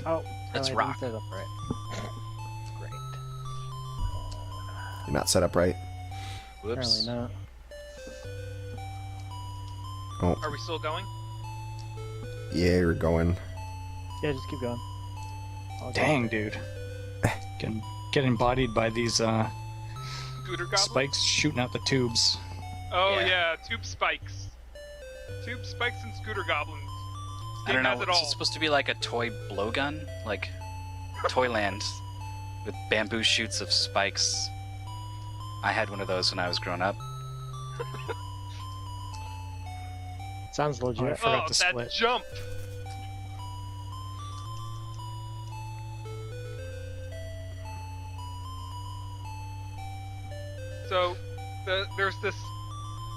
Oh, It's I rock. didn't set it up right. Great. You're not set up right. Whoops. Apparently not. Oh, Are we still going? yeah, you're going. Yeah, just keep going. I'll go. Dang, dude. Get embodied by these Scooter goblins? spikes shooting out the tubes. Oh Yeah. yeah, tube spikes. Tube spikes and scooter goblins. I don't Game know. has it Is all. it supposed to be like a toy blowgun? Like Toyland with bamboo shoots of spikes. I had one of those when I was growing up. Sounds legit. I forgot Oh, to that split. jump! So, there's this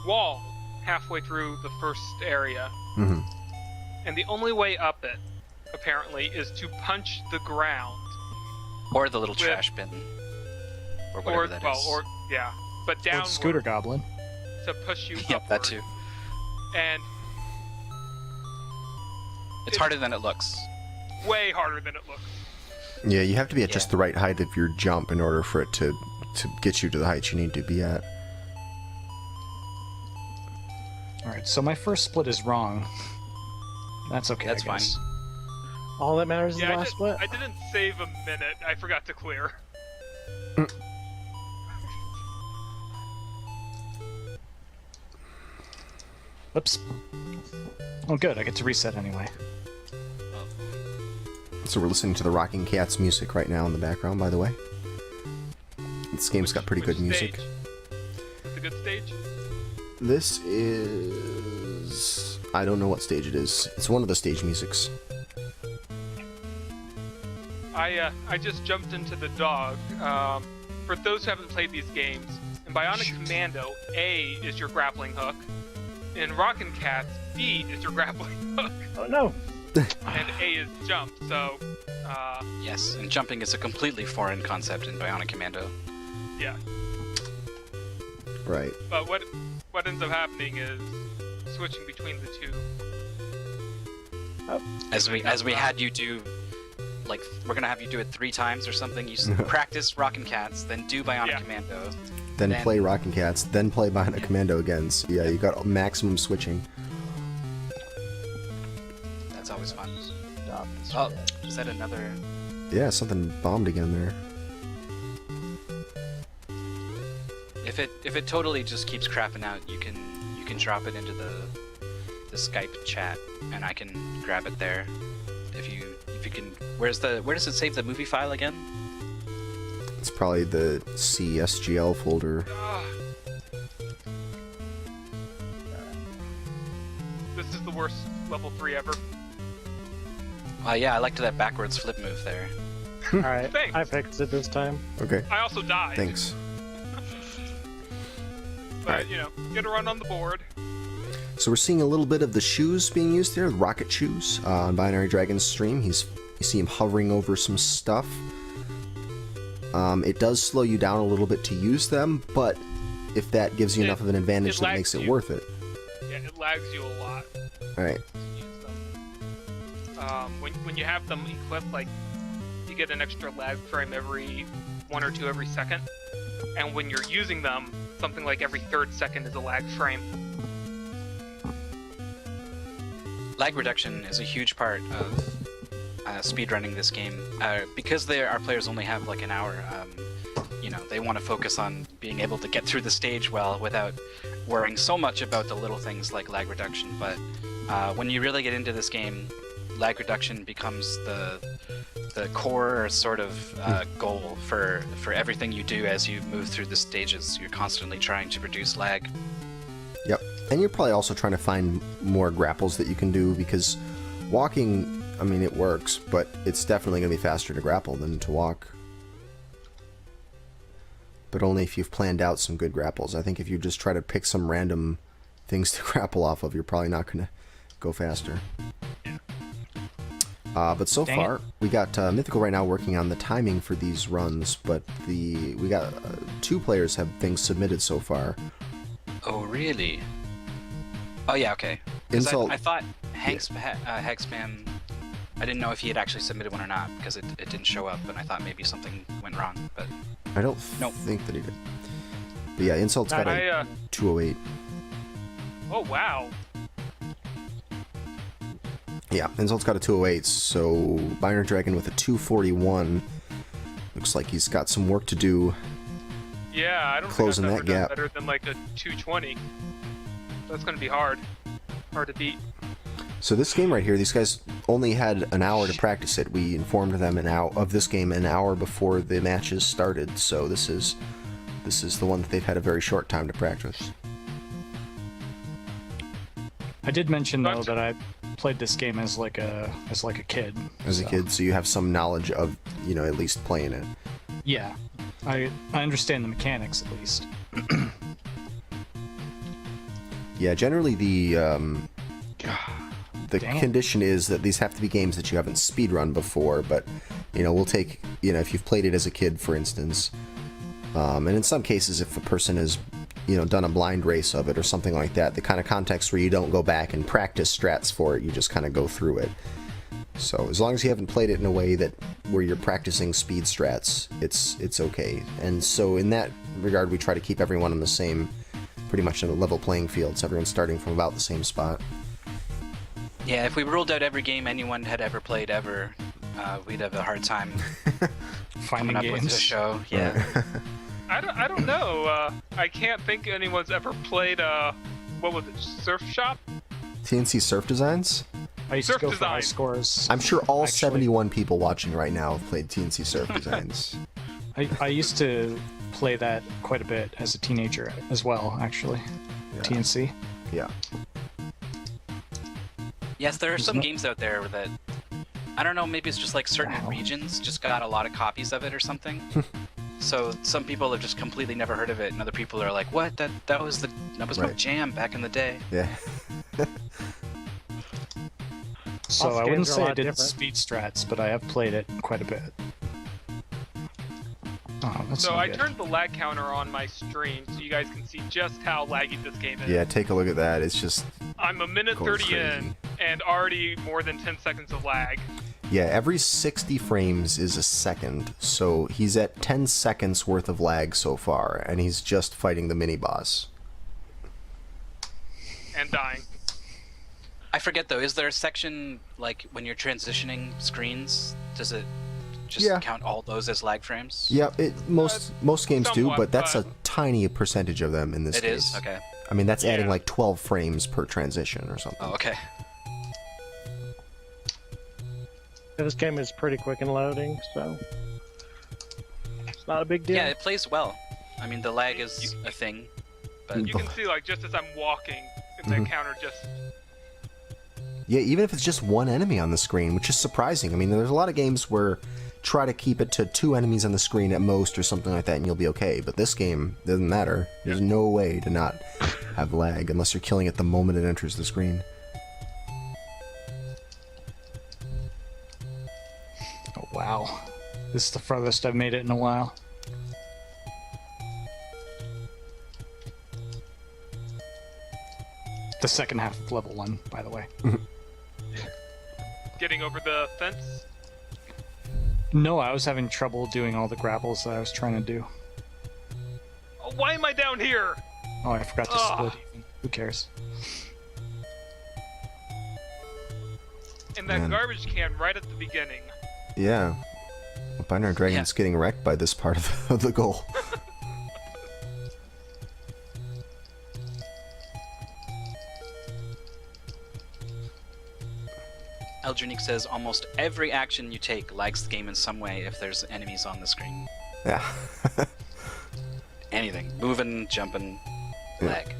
wall halfway through the first area, Mm-hmm. and the only way up it, apparently, is to punch the ground. Or the little With- trash bin. Or whatever that is. Yeah, but Or downward the scooter goblin. to push you Yep, that upward. too. And It's harder than it looks. way harder than it looks. Yeah, you have to be at Yeah. just the right height of your jump in order for it to get you to the height you need to be at. Alright, so my first split is wrong. That's okay. That's I guess. All that matters is the Yeah, last split. I didn't save a minute. I forgot to clear. Oops. Oh, good. I get to reset anyway. So we're listening to the Rocking Cats music right now in the background, by the way. This game's got pretty Which good music. stage? It's a good stage. This is... I don't know what stage it is. It's one of the stage musics. I just jumped into the dog. For those who haven't played these games, in Bionic Commando, A is your grappling hook. In Rockin' Cats, B is your grappling hook, Oh no! and A is jump. So, Yes, and jumping is a completely foreign concept in Bionic Commando. yeah. Right. But what ends up happening is switching between the two. As we had you do, like, we're gonna have you do it 3 times or something. You practice Rockin' Cats, then do Bionic Yeah. Commando. Then Then- play Rocking Cats, then play Bionic Commando again. So yeah, you got maximum switching. That's always fun. Stop this Oh, shit. is that another? Yeah, something bombed again there. If it totally just keeps crapping out, you can drop it into the Skype chat, and I can grab it there. If you can, where does it save the movie file again? It's probably the SGL folder. Ah. This is the worst level 3 ever. Yeah, I liked that backwards flip move there. Alright, Thanks. I fixed it this time. Okay, I also died. thanks. But, Alright. you know, get a run on the board. So we're seeing a little bit of the shoes being used here, rocket shoes, on BinaryDragon's stream. You see him hovering over some stuff. It does slow you down a little bit to use them, but if that gives you enough of an advantage that lags makes it you. worth it. Yeah, it lags you a lot Alright, to use them. When you have them equipped, like, you get an extra lag frame every 1 or 2 every second. And when you're using them, something like every 3rd second is a lag frame. Lag reduction is a huge part of speedrunning this game. Because our players only have like an hour, you know, they want to focus on being able to get through the stage well without worrying so much about the little things like lag reduction. But when you really get into this game, lag reduction becomes the core sort of goal for everything you do as you move through the stages. You're constantly trying to reduce lag. yep. And you're probably also trying to find more grapples that you can do, because walking, I mean, it works, but it's definitely going to be faster to grapple than to walk. But only if you've planned out some good grapples. I think if you just try to pick some random things to grapple off of, you're probably not going to go faster. But so Dang far, we got Mythical right now working on the timing for these runs, but we got 2 players have things submitted so far. Oh, really? Oh, yeah, okay. 'Cause Insult. I thought Hagspam I didn't know if he had actually submitted one or not because it didn't show up, and I thought maybe something went wrong. But I don't Nope. think that he did. But yeah, Insult's got a 208. Oh wow. Yeah, Insult's got a 208, so BinaryDragon with a 241. Looks like he's got some work to do. Yeah, I don't Closing think that I've ever gap. done better than like a 220. That's gonna be hard. Hard to beat. So this game right here, these guys only had an hour to practice it. We informed them of this game an hour before the matches started, so this is the one that they've had a very short time to practice. I did mention though Gotcha. that I played this game as like a kid. As a kid, so you have some knowledge of, at least playing it. Yeah, I understand the mechanics at least. Yeah, generally the Damn. condition is that these have to be games that you haven't speedrun before, but we'll take if you've played it as a kid, for instance, and in some cases if a person has done a blind race of it or something like that, the kind of context where you don't go back and practice strats for it, you just kind of go through it. So as long as you haven't played it in a way that where you're practicing speed strats, it's okay. And so in that regard, we try to keep everyone on the same, pretty much in a level playing field, so everyone's starting from about the same spot. yeah, if we ruled out every game anyone had ever played ever, we'd have a hard time Finding coming up with a games. show. Yeah. I don't know. I can't think anyone's ever played what was it, Surf Shop? TNC Surf Designs? I used Surf to go for high design. scores. I'm sure all Actually. 71 people watching right now have played TNC Surf Designs. I used to play that quite a bit as a teenager as well, actually. Yeah. TNC. Yeah. Yes, there are some games out there that I don't know. Maybe it's just like certain Wow. regions just got a lot of copies of it or something. So some people have just completely never heard of it, and other people are like, "What? That was my Right. jam back in the day." Yeah. So Boss I games wouldn't are a say I lot did different. speed strats, but I have played it quite a bit. Oh, that's So not I good. turned the lag counter on my stream so you guys can see just how laggy this game is. Yeah, take a look at that. It's just, I'm a minute Going 30 crazy. in and already more than 10 seconds of lag. yeah, every 60 frames is a second. So he's at 10 seconds worth of lag so far, and he's just fighting the mini boss. And dying. I forget though. Is there a section like when you're transitioning screens? Does it just Yeah. count all those as lag frames? Yeah, most games do, somewhat, but that's but- a tiny percentage of them in this It case. is? Okay. I mean, that's adding Yeah. like 12 frames per transition or something. Oh, okay. This game is pretty quick in loading, so it's not a big deal. Yeah, it plays well. I mean, the lag is a thing, but You can see, like, just as I'm walking, and Mm-hmm. the counter just... Yeah, even if it's just one enemy on the screen, which is surprising. I mean, there's a lot of games where try to keep it to 2 enemies on the screen at most or something like that and you'll be okay. But this game doesn't matter. There's no way to not have lag unless you're killing it the moment it enters the screen. Oh, wow. This is the farthest I've made it in a while. The second half of level 1, by the way. Getting over the fence. No, I was having trouble doing all the grapples that I was trying to do. Oh, why am I down here? Oh, I forgot to Ugh. split even. Who cares? And that Man. garbage can right at the beginning. Yeah. Well, BinaryDragon's getting wrecked by this part of the goal. Eldrunique says almost every action you take lags the game in some way if there's enemies on the screen. Yeah. Anything. Moving, jumping, Yeah. lag.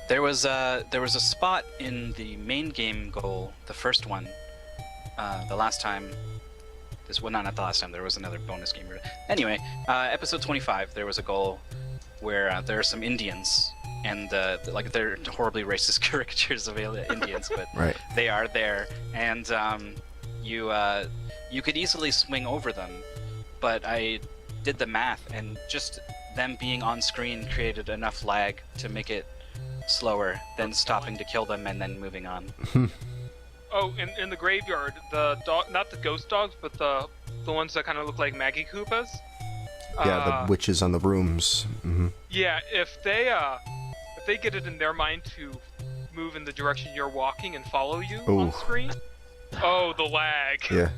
There was a spot in the main game goal, the first one, the last time. Not the last time. There was another bonus game. Anyway, episode 25. There was a goal where there are some Indians, and like they're horribly racist caricatures of Indians, but Right. they are there, and you could easily swing over them, but I did the math, and just them being on screen created enough lag to make it slower than stopping to kill them and then moving on. Oh, in the graveyard, the dog, not the ghost dogs, but the ones that kind of look like Maggie Koopas. Yeah, the witches on the brooms. Mm-hmm. Yeah, if they get it in their mind to move in the direction you're walking and follow you on screen, oh, the lag. Yeah.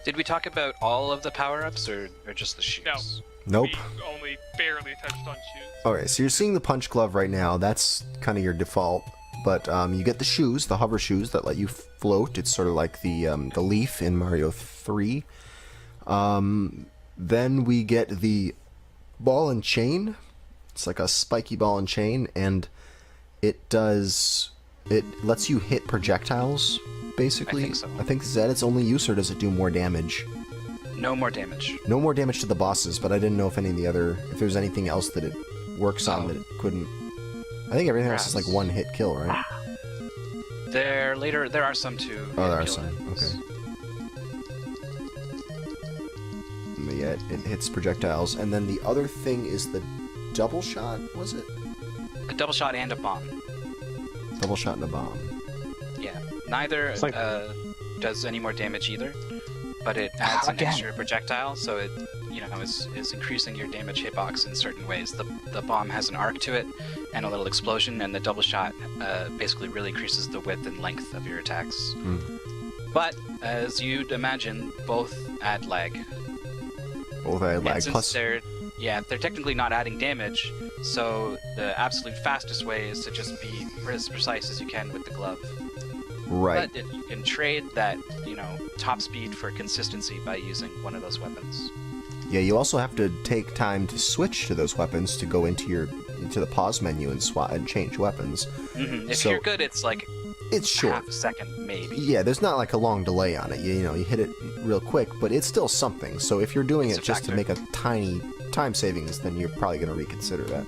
Did we talk about all of the power-ups or just the shoes? No. Nope. We only barely touched on shoes. Alright, so you're seeing the punch glove right now. That's kind of your default. But you get the shoes, the hover shoes that let you float. It's sort of like the leaf in Mario 3. Then we get the ball and chain. It's like a spiky ball and chain, and it lets you hit projectiles, basically. I think so. I think is that its only use, or does it do more damage? No more damage. No more damage to the bosses, but I didn't know if if there's anything else that it works on that it couldn't. I think everything else is like one hit kill, right? There are some too. Oh, there are some. Okay. But yeah, it hits projectiles, and then the other thing is the double shot. Was it? A double shot and a bomb. Double shot and a bomb. Yeah. Neither like... does any more damage either, but it adds an Again. extra projectile, so it is increasing your damage hitbox in certain ways. The bomb has an arc to it and a little explosion, and the double shot basically really increases the width and length of your attacks. But as you'd imagine, both add lag. Both add lag. And since Plus, they're technically not adding damage, so the absolute fastest way is to just be as precise as you can with the glove. right. But you can trade that, top speed for consistency by using one of those weapons. Yeah, you also have to take time to switch to those weapons to go into the pause menu and change weapons. If you're good, it's like it's short. half a second, maybe. Yeah, there's not like a long delay on it. You hit it real quick, but it's still something. So if you're doing It's it a just to factor. make a tiny time savings, then you're probably going to reconsider that.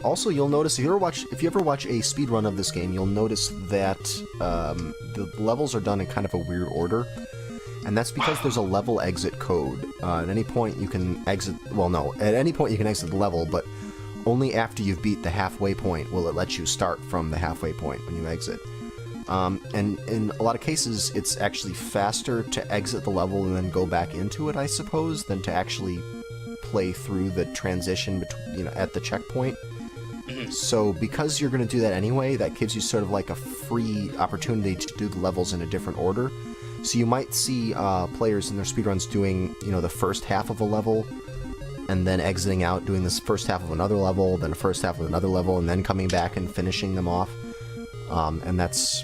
Also, you'll notice if you ever watch a speedrun of this game, you'll notice that the levels are done in kind of a weird order, and that's because there's a level exit code. At any point you can exit. Well, no, at any point you can exit the level, but only after you've beat the halfway point will it let you start from the halfway point when you exit. And in a lot of cases, it's actually faster to exit the level and then go back into it, I suppose, than to actually play through the transition between, at the checkpoint. So because you're going to do that anyway, that gives you sort of like a free opportunity to do the levels in a different order. So you might see players in their speedruns doing, the first half of a level, and then exiting out, doing this first half of another level, then the first half of another level, and then coming back and finishing them off. And that's,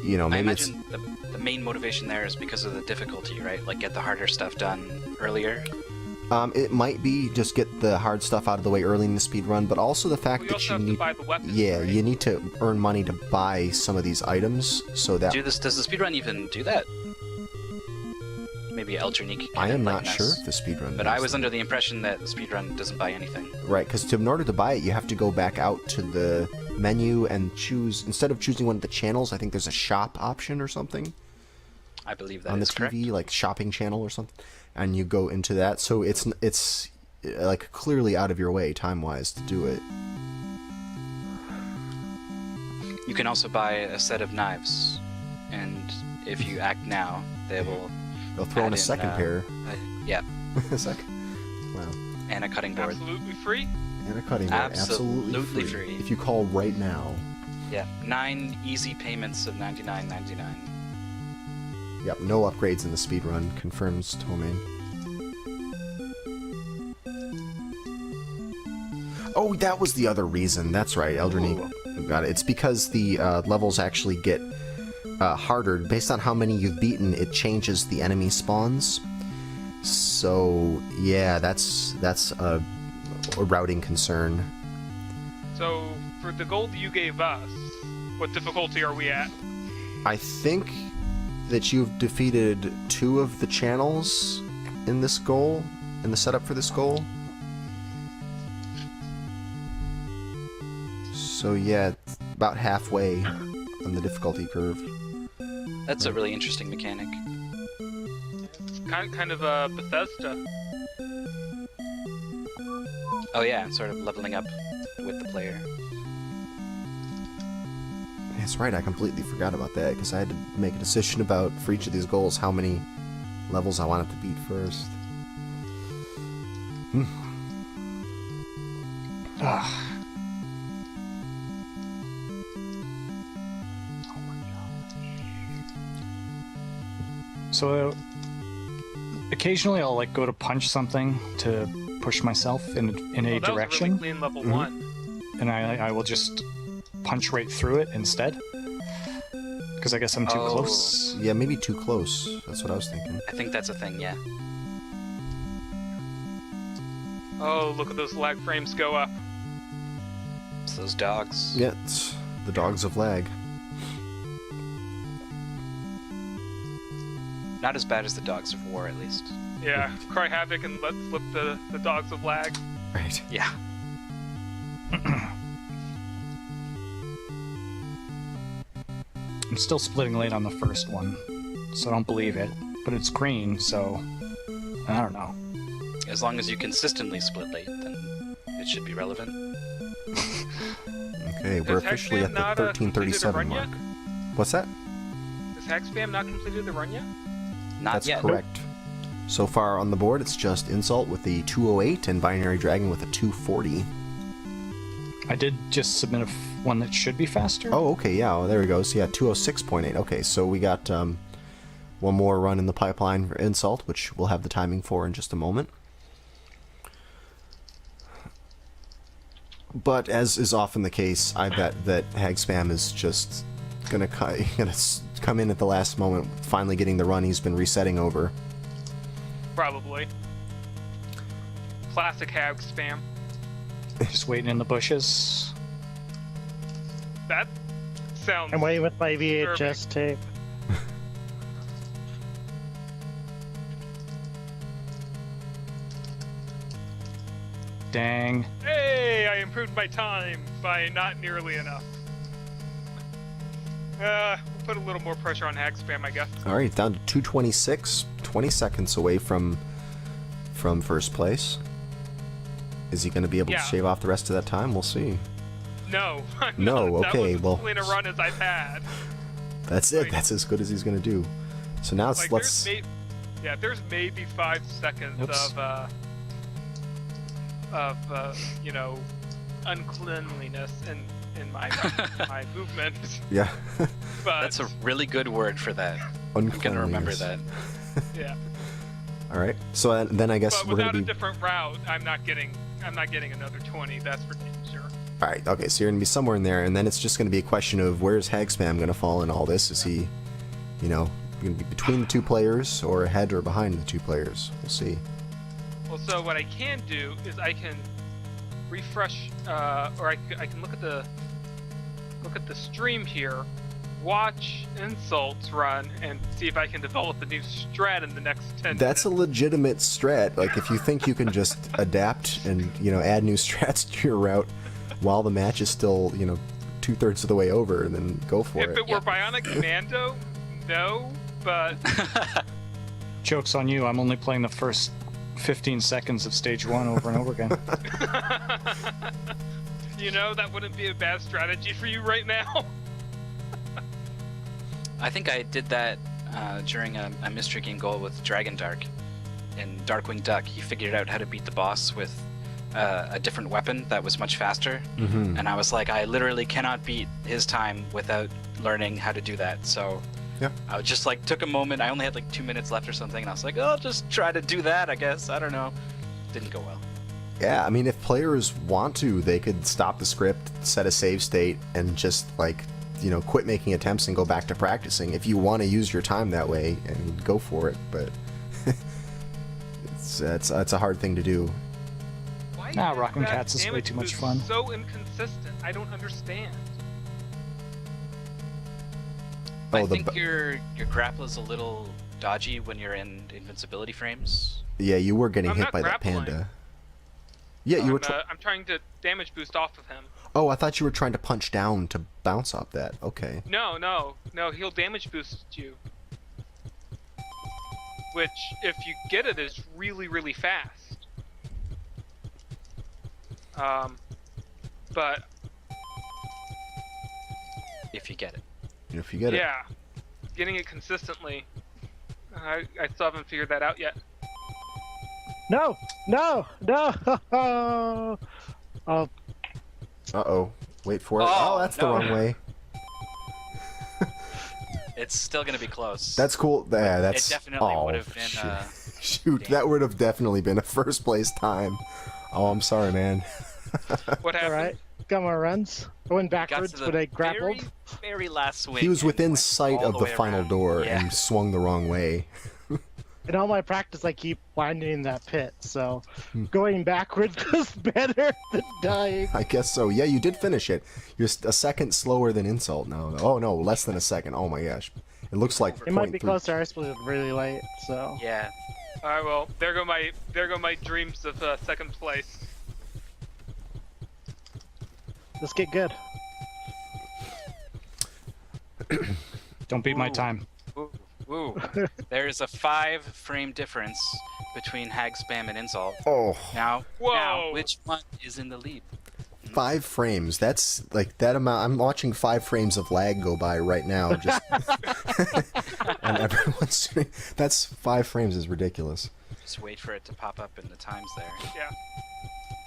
maybe I imagine the main motivation there is because of the difficulty, right? Like, get the harder stuff done earlier. It might be just get the hard stuff out of the way early in the speedrun, but also the fact We that also you have need, to buy the weapons. yeah, right? you need to earn money to buy some of these items, so that Does the speedrun even do that? Maybe Eldrinique. I am not sure if the speedrun. But does I was that. under the impression that the speedrun doesn't buy anything. Right, because in order to buy it, you have to go back out to the menu and choose, instead of choosing one of the channels, I think there's a shop option or something I believe that on the is TV, correct. like shopping channel or something, and you go into that. So it's like clearly out of your way time-wise to do it. You can also buy a set of knives, and if you act now, they'll throw in add a second pair. Yeah, A second. Wow. and a cutting board. Absolutely free. And a cutting board. Absolutely Absolutely free. If you call right now. Yeah, 9 easy payments of $99.99. Yep, no upgrades in the speedrun, confirms Tomain. Oh, that was the other reason. That's right, Eldrinique got it. It's because the levels actually get harder. Based on how many you've beaten, it changes the enemy spawns. So, yeah, that's a routing concern. So, for the gold you gave us, what difficulty are we at? I think that you've defeated 2 of the channels in this goal, in the setup for this goal. So yeah, it's about halfway on the difficulty curve. That's a really interesting mechanic. kind of a Bethesda. Oh yeah, sort of leveling up with the player. That's right, I completely forgot about that, because I had to make a decision about, for each of these goals, how many levels I wanted to beat first. Ugh. So occasionally I'll like go to punch something to push myself in a That was direction, really clean level 1. and I will just punch right through it instead. Because I guess I'm too close. Yeah, maybe too close. That's what I was thinking. I think that's a thing, yeah. Oh, look at those lag frames go up. It's those dogs. Yeah, it's the dogs of lag. Not as bad as the dogs of war, at least. Yeah, cry havoc and let's flip the dogs of lag. Right. Yeah. I'm still splitting late on the first one, so I don't believe it. But it's green, so I don't know. As long as you consistently split late, then it should be relevant. Okay, we're Has officially at Hagspam the not, completed a 1337 run mark. yet? What's that? Has Hagspam not completed the run yet? Not That's yet. correct. So far on the board, it's just Inzult with the 208 and BinaryDragon with a 240. I did just submit one that should be faster. Oh, okay, yeah, well, there we go. So yeah, 206.8. Okay, so we got one more run in the pipeline for Inzult, which we'll have the timing for in just a moment. But as is often the case, I bet that Hagspam is just gonna come in at the last moment, finally getting the run he's been resetting over. Probably. Classic Hagspam. Just waiting in the bushes. That sounds... I'm waiting with my VHS tape. Dang. Hey, I improved my time by not nearly enough. We'll put a little more pressure on Hagspam, I guess. All right, down to 226, 20 seconds away from first place. Is he going to be able to shave off the rest of that time? We'll see. No. No, That okay, was well, as clean a run as I've had. that's it. Like- That's as good as he's going to do. So now Like, let's. there's maybe 5 seconds Oops. of you know, uncleanliness in my my movement. Yeah. But That's a really good word for that. I'm gonna remember Uncleanliness. that. yeah. All right. So then I guess But we're going without to a be. different route, I'm not getting another 20. That's for damn sure. All right. Okay. So you're going to be somewhere in there, and then it's just going to be a question of where's Hagspam going to fall in all this? Is he, going to be between the two players, or ahead or behind the two players? We'll see. Well, so what I can do is I can refresh, or I can look at the stream here, watch Insults run, and see if I can develop a new strat in the next 10 That's a minutes. legitimate strat. Like if you think you can just adapt and add new strats to your route while the match is still 2/3 of the way over, then go for If it. it were Bionic Commando, no, but Joke's on you. I'm only playing the first 15 seconds of stage 1 over and over again. that wouldn't be a bad strategy for you right now. I think I did that during a mystery game goal with Dragon Dark. In Darkwing Duck, he figured out how to beat the boss with a different weapon that was much faster. Mhm. And I was like, I literally cannot beat his time without learning how to do that. So Yeah. I just took a moment. I only had 2 minutes left or something, and I was like, oh, I'll just try to do that, I guess. I don't know. Didn't go well. Yeah, I mean, if players want to, they could stop the script, set a save state, and just quit making attempts and go back to practicing. If you want to use your time that way, and go for it. But it's a hard thing to do. Why Nah, is Rockin' that Cats is way damage too much boost fun. So inconsistent. I don't understand. I Oh, think your grapple is a little dodgy when you're in invincibility frames. Yeah, you were getting I'm hit not by that grappling. panda. Yeah, you were. I'm trying to damage boost off of him. Oh, I thought you were trying to punch down to bounce off that. Okay. No, he'll damage boost you. which, if you get it, is really, really fast. But If you get it. If you get it. yeah, getting it consistently, I still haven't figured that out yet. No! No! No! Oh, Uh-oh. Wait for it. Oh, Oh, that's the no. wrong way. It's still gonna be close. That's cool. Yeah, that's... It definitely oh, would have been. Shoot, that would have definitely been a first place time. Oh, I'm sorry, man. What happened? alright. Got my runs. I went Got backwards to the when I grappled. Very, very last swing. He was and within went sight all of the way final around. door Yeah. and swung the wrong way. In all my practice, I keep landing in that pit, so going backwards was better than dying. I guess so. Yeah, you did finish it. You're a second slower than Insult now. Oh, no, less than a second. Oh, my gosh. It looks like It might be 0.3. closer. I split it really late, so. Yeah. All right, well, there go my dreams of second place. Let's get good. Don't beat my Ooh. time. Ooh. Ooh. There's a 5-frame difference between Hagspam and Insult. Oh, Now, Whoa. which one is in the lead? 5 frames. That's like that amount. I'm watching 5 frames of lag go by right now. Just and everyone's. That's 5 frames is ridiculous. Just wait for it to pop up in the times there. Yeah.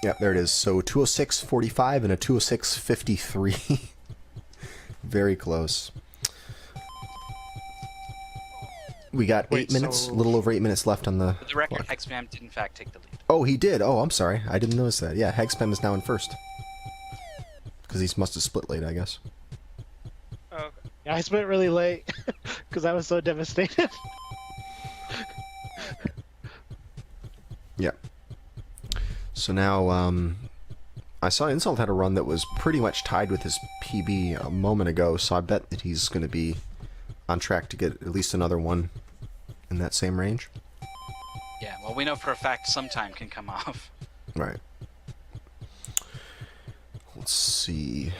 Yep, there it is. So 206.45 and a 206.53. Very close. We got 8 Wait, minutes, a so- little over 8 minutes left on the For the record, clock. Hagspam did in fact take the lead. Oh, he did. Oh, I'm sorry. I didn't notice that. Yeah, Hagspam is now in first. Because he must have split late, I guess. Oh, Yeah, I split really late because I was so devastated. Yeah. So now, I saw Insult had a run that was pretty much tied with his PB a moment ago, so I bet that he's going to be on track to get at least another one in that same range. Yeah, well, we know for a fact some time can come off. Right. Let's see.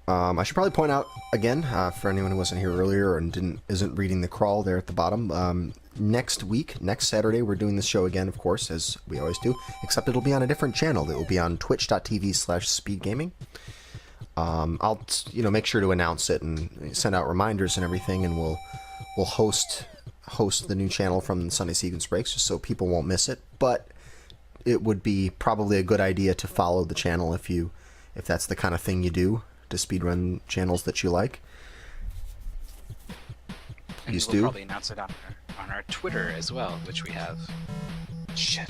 I should probably point out again, for anyone who wasn't here earlier and isn't reading the crawl there at the bottom, next week, next Saturday, we're doing this show again, of course, as we always do, except it'll be on a different channel. It will be on twitch.tv/speedgaming. I'll make sure to announce it and send out reminders and everything, and we'll host the new channel from Sunday Sequence Breaks just so people won't miss it. But it would be probably a good idea to follow the channel if that's the kind of thing you do, to speedrun channels that you like. And Please we'll do. probably announce it on our Twitter as well, which we have. Shit.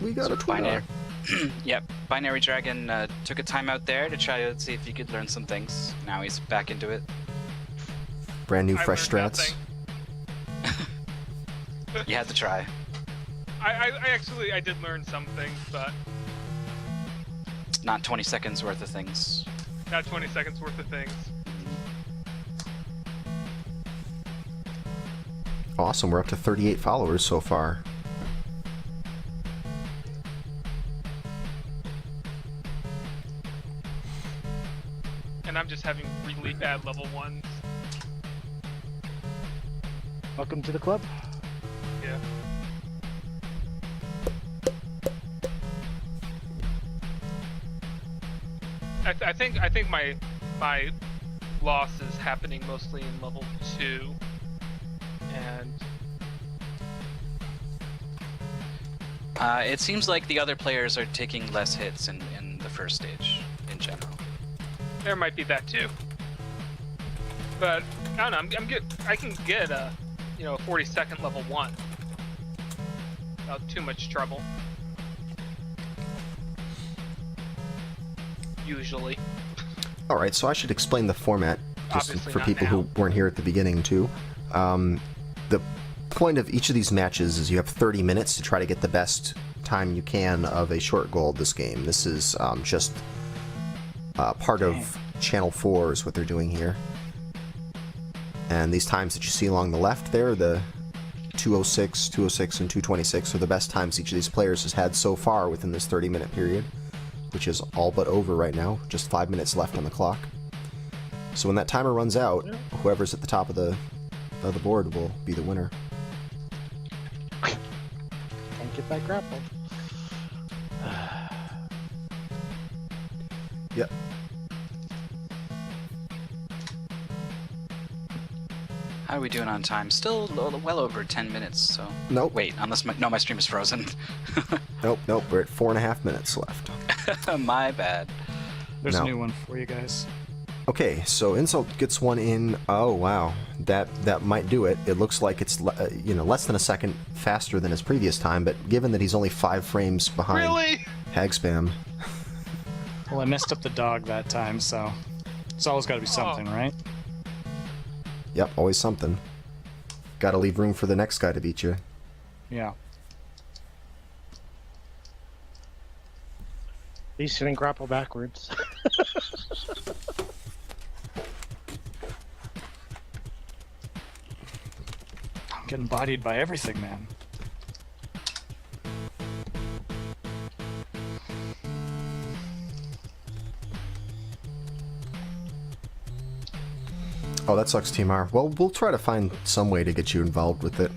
We got a Twitter. Yep, BinaryDragon took a time out there to try to see if he could learn some things. Now he's back into it. Brand new I fresh learned strats. nothing. You had to try. I did learn some things, but Not 20 seconds worth of things. not 20 seconds worth of things. Awesome, we're up to 38 followers so far. And I'm just having really bad level ones. Welcome to the club. Yeah. I think my loss is happening mostly in level 2, and It seems like the other players are taking less hits in the first stage in general. there might be that too. But I don't know. I can get a 40-second level 1 without too much trouble. Usually. Alright, so I should explain the format just Obviously for not people who now. weren't here at the beginning too. The point of each of these matches is you have 30 minutes to try to get the best time you can of a short goal of this game. This is just part of Channel 4 is what they're doing here. And these times that you see along the left there, the 206, 206, and 226 are the best times each of these players has had so far within this 30-minute period, which is all but over right now. Just 5 minutes left on the clock. So when that timer runs out, whoever's at the top of the board will be the winner. Can't get that grapple. Yep. How are we doing on time? Still well over 10 minutes, so... Nope. Wait, unless my stream is frozen. Nope. We're at 4.5 minutes left. My bad. There's No. a new one for you guys. Okay, so Inzult gets one in. Oh wow, that might do it. It looks like it's less than a second faster than his previous time, but given that he's only 5 frames behind Really? Hagspam, Well, I messed up the dog that time, so it's always got to be something, right? yep, always something. Got to leave room for the next guy to beat you. Yeah. At least you didn't grapple backwards. I'm getting bodied by everything, man. Oh, that sucks, Timar. Well, we'll try to find some way to get you involved with it.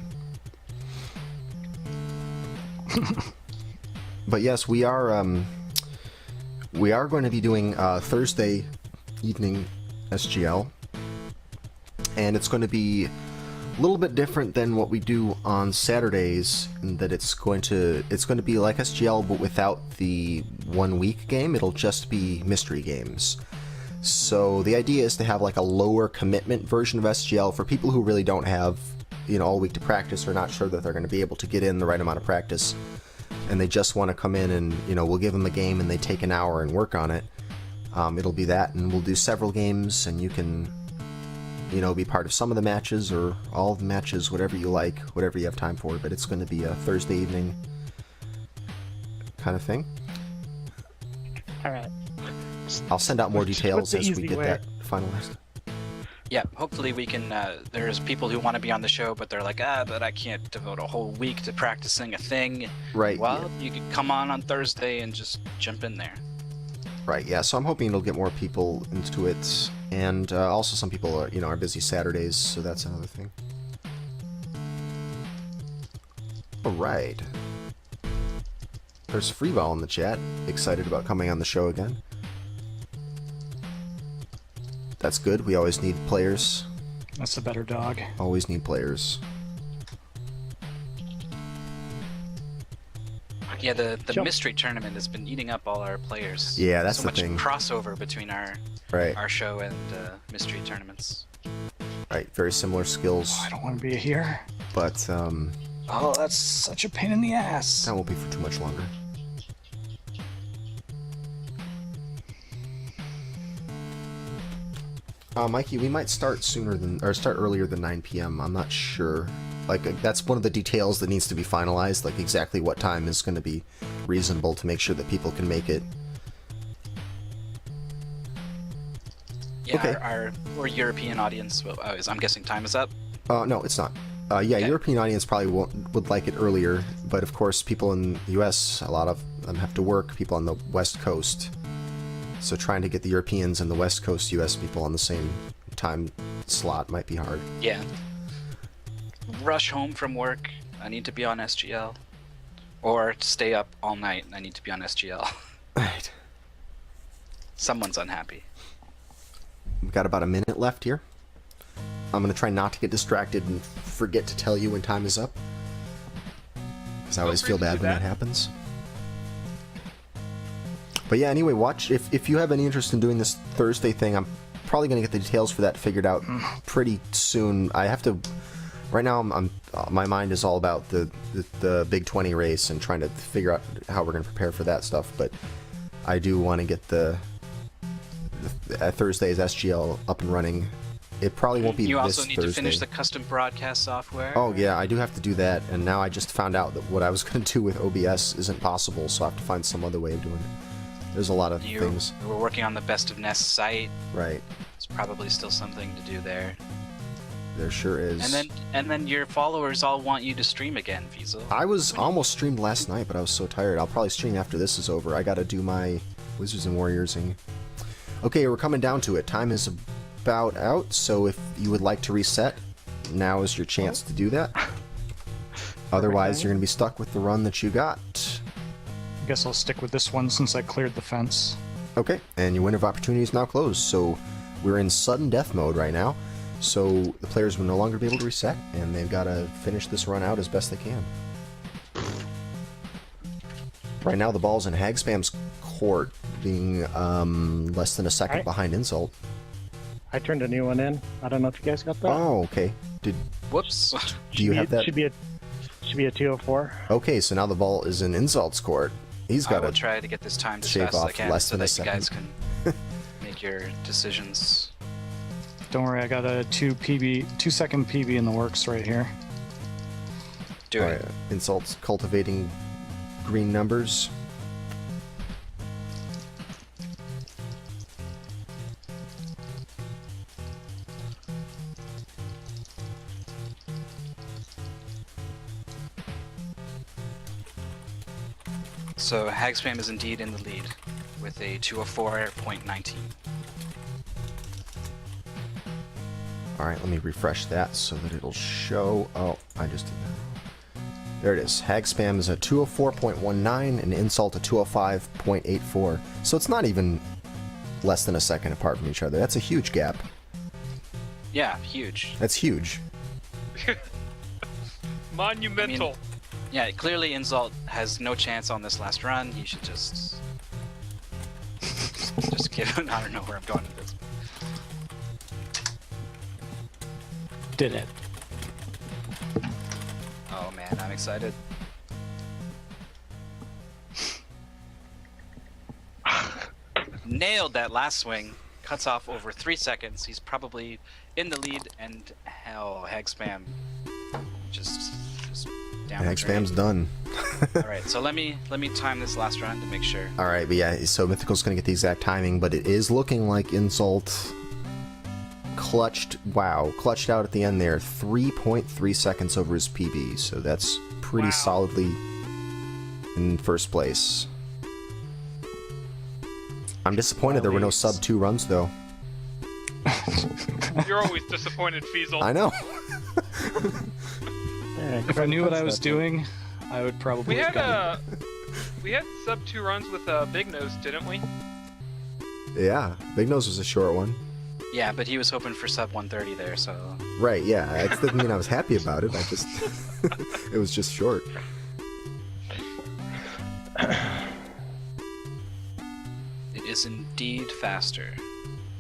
But yes, we are going to be doing Thursday evening SGL, and it's going to be a little bit different than what we do on Saturdays, in that it's going to be like SGL but without the 1 week game. It'll just be mystery games. So the idea is to have like a lower commitment version of SGL for people who really don't have, all week to practice, or not sure that they're going to be able to get in the right amount of practice, and they just want to come in and, we'll give them a game and they take an hour and work on it. It'll be that, and we'll do several games, and you can, be part of some of the matches or all of the matches, whatever you like, whatever you have time for, but it's going to be a Thursday evening kind of thing. Alright. I'll send out more details the as we easy get way? that finalized. Yeah, hopefully we can, there's people who want to be on the show, but they're like, but I can't devote a whole week to practicing a thing. Right. Well, you could come on Thursday and just jump in there. Right, yeah, so I'm hoping it'll get more people into it, and also some people are busy Saturdays, so that's another thing. Alright. There's Freeball in the chat, excited about coming on the show again. That's good, we always need players. That's a better dog. Always need players. Yeah, the Jump. mystery tournament has been eating up all our players. Yeah, that's so the much thing. crossover between our Right, show and mystery tournaments. right, very similar skills, Oh, I don't want to be here. but Oh, that's such a pain in the ass. that won't be for too much longer. Mikey, we might start start earlier than 9 p.m. I'm not sure. Like, that's one of the details that needs to be finalized, like exactly what time is going to be reasonable to make sure that people can make it. Yeah, Okay. our European audience, I'm guessing time is up. No, it's not. Yeah, Okay. European audience probably would like it earlier, but of course people in the US, a lot of them have to work, people on the West Coast. So trying to get the Europeans and the West Coast US people on the same time slot might be hard. Yeah. Rush home from work, I need to be on SGL. Or stay up all night, I need to be on SGL. Right. Someone's unhappy. We've got about a minute left here. I'm going to try not to get distracted and forget to tell you when time is up, because I always free feel to bad do when that that. happens. But yeah, anyway, watch. If you have any interest in doing this Thursday thing, I'm probably going to get the details for that figured out pretty soon. I have to... Right now, my mind is all about the Big 20 race and trying to figure out how we're going to prepare for that stuff, but I do want to get the Thursday's SGL up and running. It probably won't be You this also need Thursday. to finish the custom broadcast software. Oh yeah, I do have to do that, and now I just found out that what I was going to do with OBS isn't possible, so I have to find some other way of doing it. There's a lot of things. We're working on the Best of Nest site. Right, There's probably still something to do there. there sure is. And then your followers all want you to stream again, Feasel. I was almost streamed last night, but I was so tired. I'll probably stream after this is over. I gotta do my Wizards and Warriors-ing. Okay, we're coming down to it. Time is about out, so if you would like to reset, now is your chance to do that. Otherwise, you're going to be stuck with the run that you got. I guess I'll stick with this one since I cleared the fence. Okay, and your window of opportunity is now closed, so we're in sudden death mode right now. So the players will no longer be able to reset, and they've got to finish this run out as best they can. Right now, the ball's in Hagspam's court, being less than a second Alright. behind Insult. I turned a new one in. I don't know if you guys got that. Oh, okay. Whoops. Do you have that? Should be a 204. Okay, so now the ball is in Insult's court. He's I got will to try to get this timed as shave fast as I off can less so than a that you guys second. can make your decisions. Don't worry, I got a 2-second PB in the works right here. Do it. Insult's cultivating green numbers. So Hagspam is indeed in the lead with a 204.19. Alright, let me refresh that so that it'll show. Oh, I just did that. There it is. Hagspam is a 204.19 and Insult a 205.84. So it's not even less than a second apart from each other. That's a huge gap. Yeah, huge. That's huge. Monumental. Yeah, clearly Inzult has no chance on this last run. He should just give it. I don't know where I'm going with this. Did it. Oh man, I'm excited. Nailed that last swing. Cuts off over 3 seconds. He's probably in the lead, and hell, Hagspam just down. Hagspam's done. All right, so let me time this last run to make sure. Alright, but yeah, so Mythical's gonna get the exact timing, but it is looking like Insult clutched out at the end there, 3.3 seconds over his PB, so that's pretty solidly in first place. I'm disappointed there were no sub 2 runs though. You're always disappointed, Feasel. I know. Yeah, If I knew what I was doing, I would probably We have had gotten we had sub 2 runs with Big Nose, didn't we? Yeah, Big Nose was a short one. Yeah, but he was hoping for sub 130 there, so Right, yeah, that doesn't mean I was happy about it, I just... it was just short. it is indeed faster.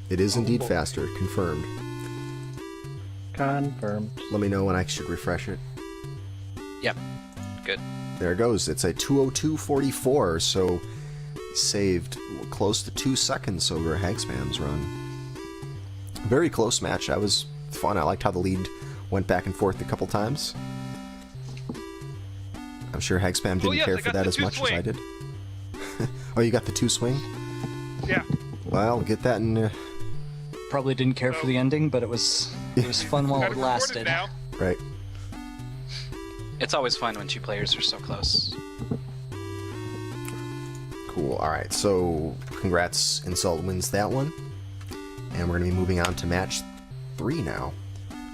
It is indeed faster, confirmed. Confirmed. Let me know when I should refresh it. Yep, good. There it goes. It's a 202.44, so saved close to 2 seconds over Hagspam's run. Very close match. That was fun. I liked how the lead went back and forth a couple times. I'm sure Hagspam didn't yes, care I for got that the as two much swing. as I did. Oh, you got the 2 swing? Yeah. Well, get that in... Probably didn't care for the ending, but it was fun while Got it it recorded lasted. now. Right. It's always fun when 2 players are so close. Cool. Alright, so congrats. Insult wins that one. And we're going to be moving on to match 3 now,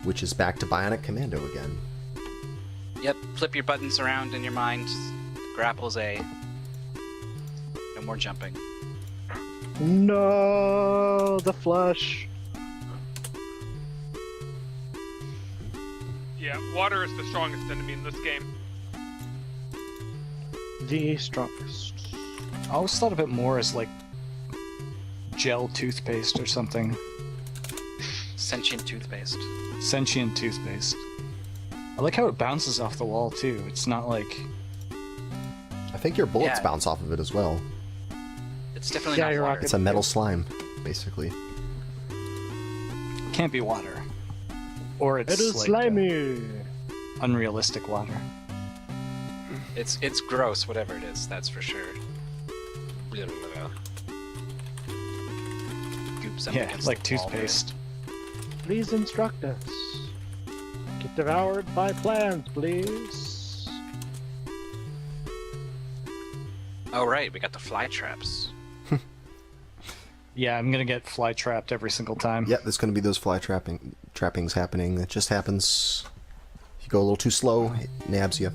which is back to Bionic Commando again. Yep, flip your buttons around in your mind. Grapple's A. No more jumping. No, the flush. Yeah, water is the strongest enemy in this game. The strongest. I always thought of it more as like gel toothpaste or something. Sentient toothpaste. Sentient toothpaste. I like how it bounces off the wall too. It's not like... I think your bullets Yeah. bounce off of it as well. It's definitely Yeah, not you're water. rocking. It's a metal slime, basically. Can't be water. Or it's It is like slimy. unrealistic water. It's gross, whatever it is, that's for sure. Goops up Yeah, against like the wall there. toothpaste. Please instruct us. Get devoured by plans, please. Oh right, we got the fly traps. Yeah, I'm gonna get fly trapped every single time. Yep, there's going to be those fly trappings happening. It just happens. If you go a little too slow, it nabs you.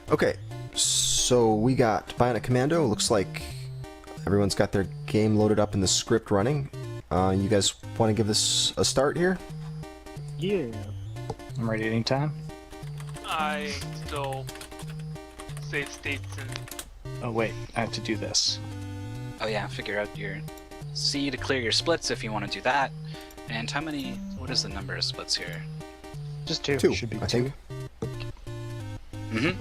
Okay, so we got Bionic Commando. Looks like everyone's got their game loaded up and the script running. You guys want to give this a start here? Yeah. I'm ready anytime. I still save states and Oh wait, I have to do this. Oh yeah, figure out your C to clear your splits if you want to do that. And how many? What is the number of splits here? Just two. Two, Should be I think. Mm-hmm.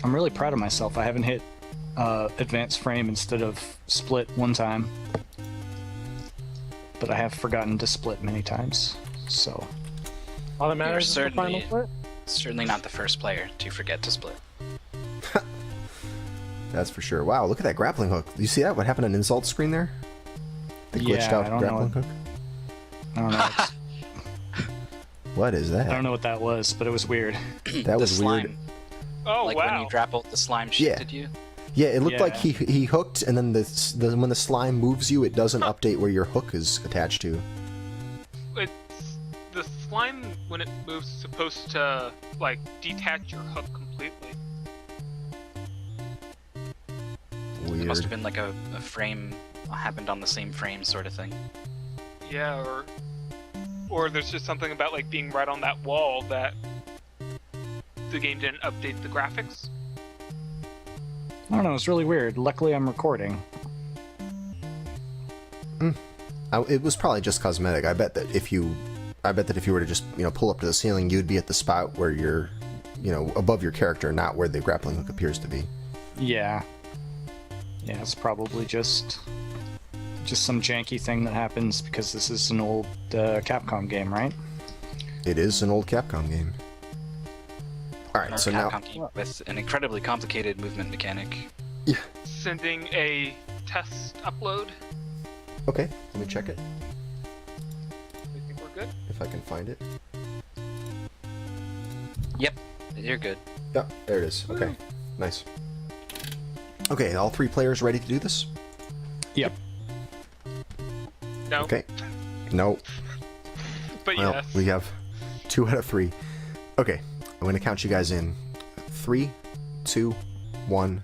I'm really proud of myself. I haven't hit advanced frame instead of split one time. But I have forgotten to split many times, so... All that matters is the certainly- final split. Certainly not the first player to forget to split. That's for sure. Wow, look at that grappling hook. You see that? What happened on Inzult's screen there? The glitched Yeah, out I don't grappling hook? I don't know. What is I don't that? know what that was, but it was weird. That The was slime. weird. oh Like wow, when you grappled, the slime shifted you. Yeah, it looked like Yeah. he hooked, and then when the slime moves you, it doesn't update where your hook is attached to. it's the slime when it moves is supposed to like detach your hook completely. Weird. It must have been like a frame happened on the same frame sort of thing. Yeah, or there's just something about like being right on that wall that the game didn't update the graphics. I don't know, it's really weird. Luckily I'm recording. It was probably just cosmetic. I bet that if you were to just pull up to the ceiling, you'd be at the spot where you're above your character, not where the grappling hook appears to be. Yeah. Yeah, it's probably just some janky thing that happens because this is an old Capcom game, right? It is an old Capcom game. All right, Or so now Capcom game with an incredibly complicated movement mechanic. Sending a test upload. okay, let me check it We think we're good. if I can find it. Yep, you're good. Yeah, there it is. Okay, nice. Okay, all three players ready to do this? Yep. No, Okay. No. but Well, yes. we have 2 out of 3. Okay, I'm gonna count you guys in. 3, 2, 1,